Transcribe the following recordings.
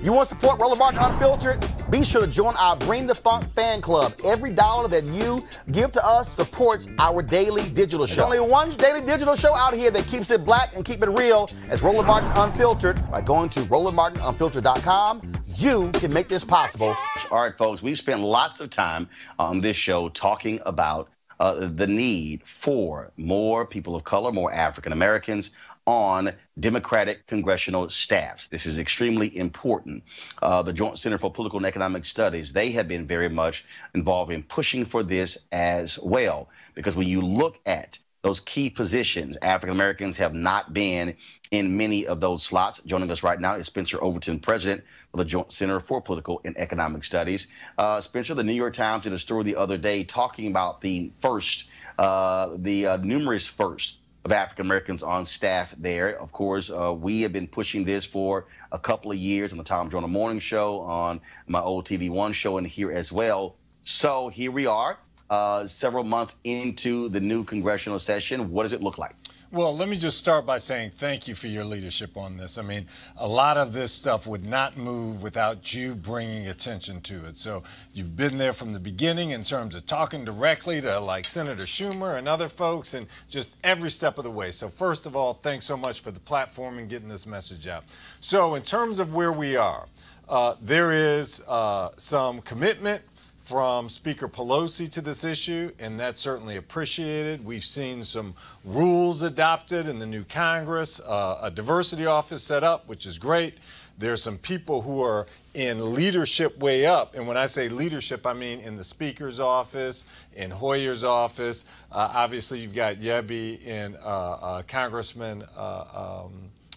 You want to support Roland Martin Unfiltered? Be sure to join our Bring the Funk fan club. Every dollar that you give to us supports our daily digital show. There's only one daily digital show out here that keeps it black and keep it real. It's Roland Martin Unfiltered. By going to RolandMartinUnfiltered.com, you can make this possible. All right, folks, we've spent lots of time on this show talking about the need for more people of color, more African Americans on Democratic congressional staffs. This is extremely important. The Joint Center for Political and Economic Studies, they have been very much involved in pushing for this as well, because when you look at those key positions, African Americans have not been in many of those slots. Joining us right now is Spencer Overton, president of the Joint Center for Political and Economic Studies. Spencer, the New York Times did a story the other day talking about the numerous firsts of African Americans on staff there. Of course, we have been pushing this for a couple of years on the Tom Joyner Morning Show, on my old TV1 show, and here as well. So here we are, several months into the new congressional session. What does it look like? Well, let me just start by saying thank you for your leadership on this. I mean, a lot of this stuff would not move without you bringing attention to it. So you've been there from the beginning in terms of talking directly to like Senator Schumer and other folks, and just every step of the way. So first of all, thanks so much for the platform and getting this message out. So in terms of where we are, there is some commitment from Speaker Pelosi to this issue, and that's certainly appreciated. We've seen some rules adopted in the new Congress, a diversity office set up, which is great. There's some people who are in leadership way up, and when I say leadership, I mean in the Speaker's office, in Hoyer's office. Obviously, you've got Yebby in Congressman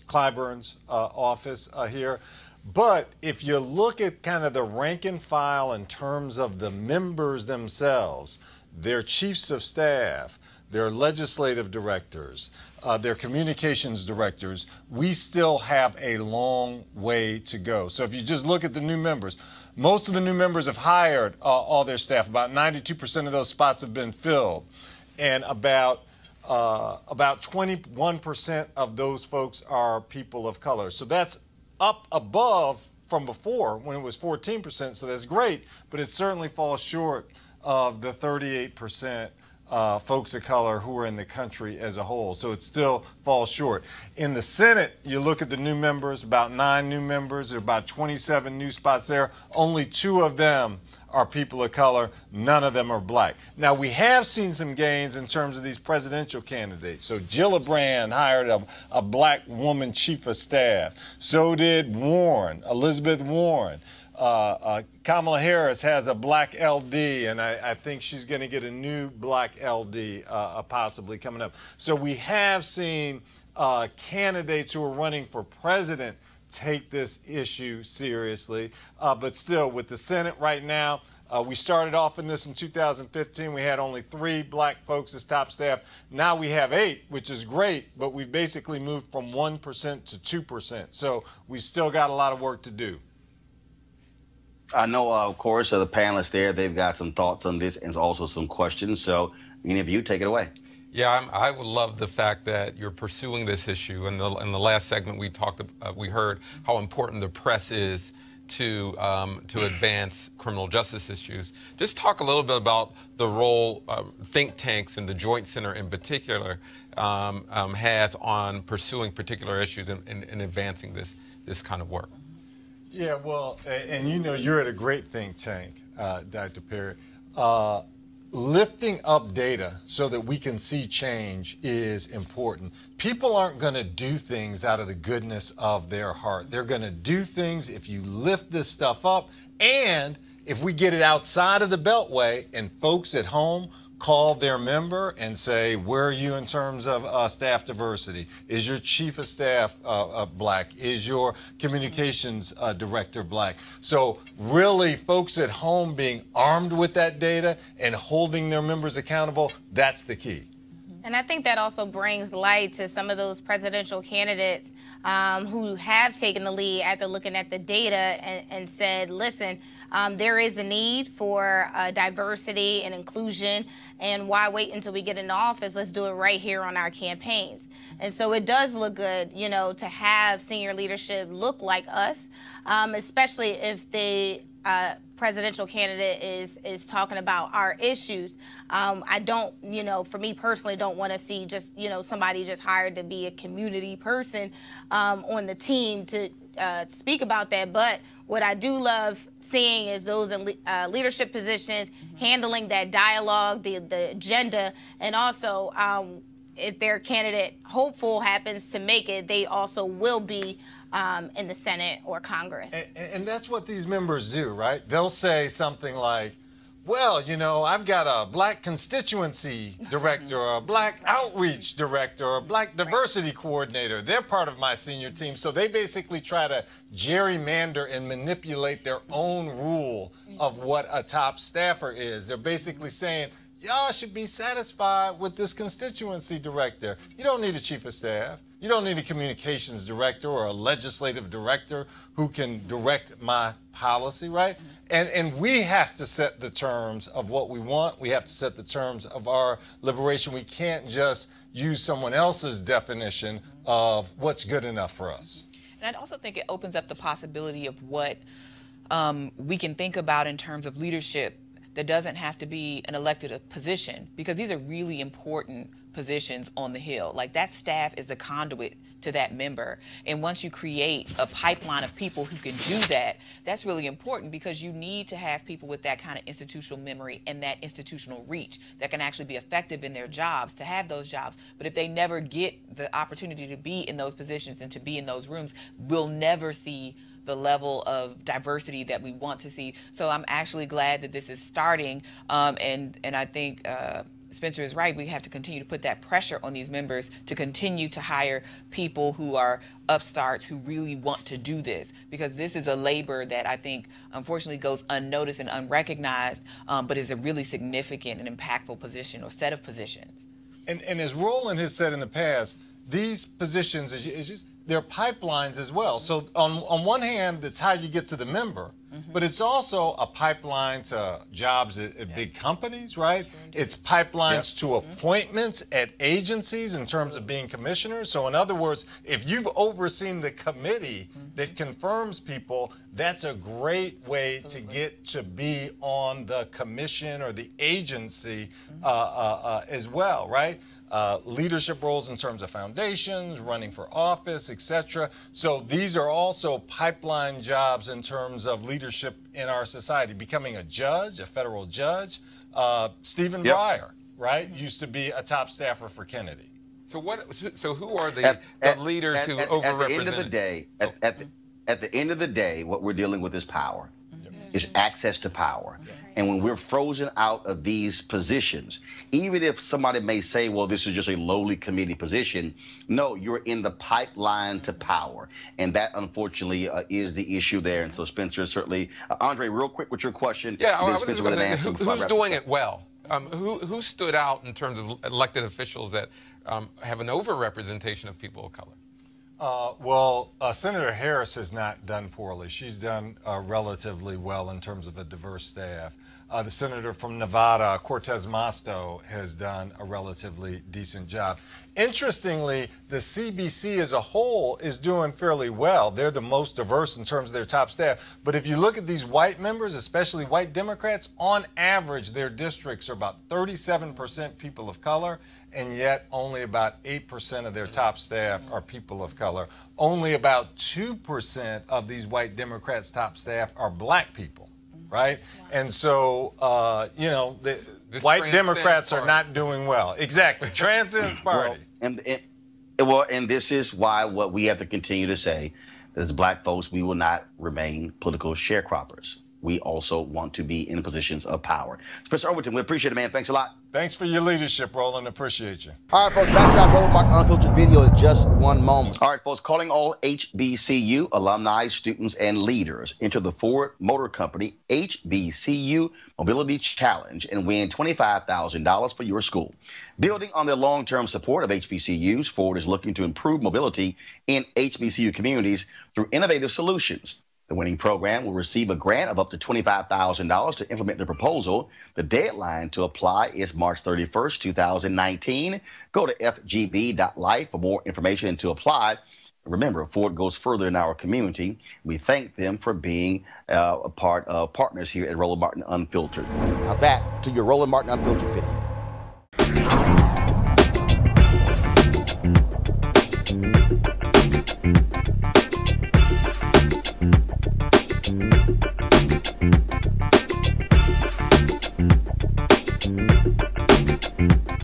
Clyburn's office here. But if you look at kind of the rank and file in terms of the members themselves, their chiefs of staff, their legislative directors, their communications directors, we still have a long way to go. So if you just look at the new members, most of the new members have hired all their staff. About 92% of those spots have been filled. And about 21% of those folks are people of color. So that's up above from before when it was 14%, so that's great, but it certainly falls short of the 38% folks of color who are in the country as a whole. So it still falls short. In the Senate, you look at the new members, about 9 new members, there are about 27 new spots there. Only 2 of them are people of color. None of them are black. Now, we have seen some gains in terms of these presidential candidates. So Gillibrand hired a black woman chief of staff. So did Warren, Elizabeth Warren. Kamala Harris has a black LD, and I think she's going to get a new black LD possibly coming up. So we have seen candidates who are running for president take this issue seriously. But still, with the Senate right now, we started off in this in 2015. We had only 3 black folks as top staff. Now we have 8, which is great, but we've basically moved from 1% to 2%. So we still got a lot of work to do. I know, of course, the panelists there, they've got some thoughts on this and also some questions. So any of you, take it away. Yeah, I would love the fact that you're pursuing this issue. In the last segment, we heard how important the press is to advance criminal justice issues. Just talk a little bit about the role think tanks and the Joint Center in particular has on pursuing particular issues and advancing this kind of work. Yeah, well, and you know, you're at a great think tank, Dr. Perry. Lifting up data so that we can see change is important. People aren't going to do things out of the goodness of their heart. They're going to do things if you lift this stuff up, and if we get it outside of the Beltway and folks at home call their member and say, where are you in terms of staff diversity? Is your chief of staff black? Is your communications director black? So really, folks at home being armed with that data and holding their members accountable, that's the key. And I think that also brings light to some of those presidential candidates who have taken the lead after looking at the data and said, listen, there is a need for diversity and inclusion, and why wait until we get in office? Let's do it right here on our campaigns. And so it does look good, you know, to have senior leadership look like us, especially if the presidential candidate is talking about our issues. I don't, you know, for me personally, don't want to see just, you know, somebody just hired to be a community person on the team to speak about that. But what I do love seeing is those in leadership positions handling that dialogue, the agenda, and also if their candidate hopeful happens to make it, they also will be in the Senate or Congress. And that's what these members do, right? They'll say something like, well, you know, I've got a black constituency director, or a black outreach director, or a black diversity coordinator. They're part of my senior team. So they basically try to gerrymander and manipulate their own rule of what a top staffer is. They're basically saying, y'all should be satisfied with this constituency director. You don't need a chief of staff. You don't need a communications director or a legislative director who can direct my policy, right? And we have to set the terms of what we want. We have to set the terms of our liberation. We can't just use someone else's definition of what's good enough for us. And I also think it opens up the possibility of what we can think about in terms of leadership that doesn't have to be an elected position, because these are really important positions on the Hill. Like, that staff is the conduit to that member. And once you create a pipeline of people who can do that, that's really important, because you need to have people with that kind of institutional memory and that institutional reach that can actually be effective in their jobs, to have those jobs. But if they never get the opportunity to be in those positions and to be in those rooms, we'll never see the level of diversity that we want to see. So I'm actually glad that this is starting, and I think Spencer is right. We have to continue to put that pressure on these members to continue to hire people who are upstarts, who really want to do this, because this is a labor that I think unfortunately goes unnoticed and unrecognized, but is a really significant and impactful position or set of positions. And as Roland has said in the past, these positions, they're pipelines as well. So on one hand, that's how you get to the member, but it's also a pipeline to jobs at big companies, right? It's pipelines to appointments at agencies in terms of being commissioners. So in other words, if you've overseen the committee that confirms people, that's a great way to get to be on the commission or the agency as well, right? Leadership roles in terms of foundations, running for office, etc. So these are also pipeline jobs in terms of leadership in our society. Becoming a judge, a federal judge. Stephen Breyer, right, used to be a top staffer for Kennedy. So who are the leaders who overrepresented? At the end of the day, at the end of the day, what we're dealing with is power. Is access to power. And when we're frozen out of these positions, even if somebody may say, well, this is just a lowly committee position, no, you're in the pipeline to power. And that, unfortunately, is the issue there. And so Spencer certainly, Andre, real quick with your question. Yeah, I was just going to say, who's doing it well? Who stood out in terms of elected officials that have an overrepresentation of people of color? Senator Harris has not done poorly. She's done relatively well in terms of a diverse staff. The senator from Nevada, Cortez Masto, has done a relatively decent job. Interestingly, the CBC as a whole is doing fairly well. They're the most diverse in terms of their top staff. But if you look at these white members, especially white Democrats, on average, their districts are about 37% people of color, and yet only about 8% of their top staff are people of color. Only about 2% of these white Democrats' top staff are black people, right? And so, you know, the white Democrats are not doing well. Exactly. Transcends party. And this is why what we have to continue to say, as black folks, we will not remain political sharecroppers. we also want to be in positions of power. Spencer Overton, we appreciate it, man. Thanks a lot. Thanks for your leadership, Roland. Appreciate you. All right, folks, back to that Roland Martin Unfiltered video in just one moment. All right, folks, calling all HBCU alumni, students, and leaders. Enter the Ford Motor Company HBCU Mobility Challenge and win $25,000 for your school. Building on their long-term support of HBCUs, Ford is looking to improve mobility in HBCU communities through innovative solutions. The winning program will receive a grant of up to $25,000 to implement the proposal. The deadline to apply is March 31st, 2019. Go to FGB.Life for more information and to apply. Remember, Ford goes further in our community. We thank them for being a part of partners here at Roland Martin Unfiltered. Now back to your Roland Martin Unfiltered video.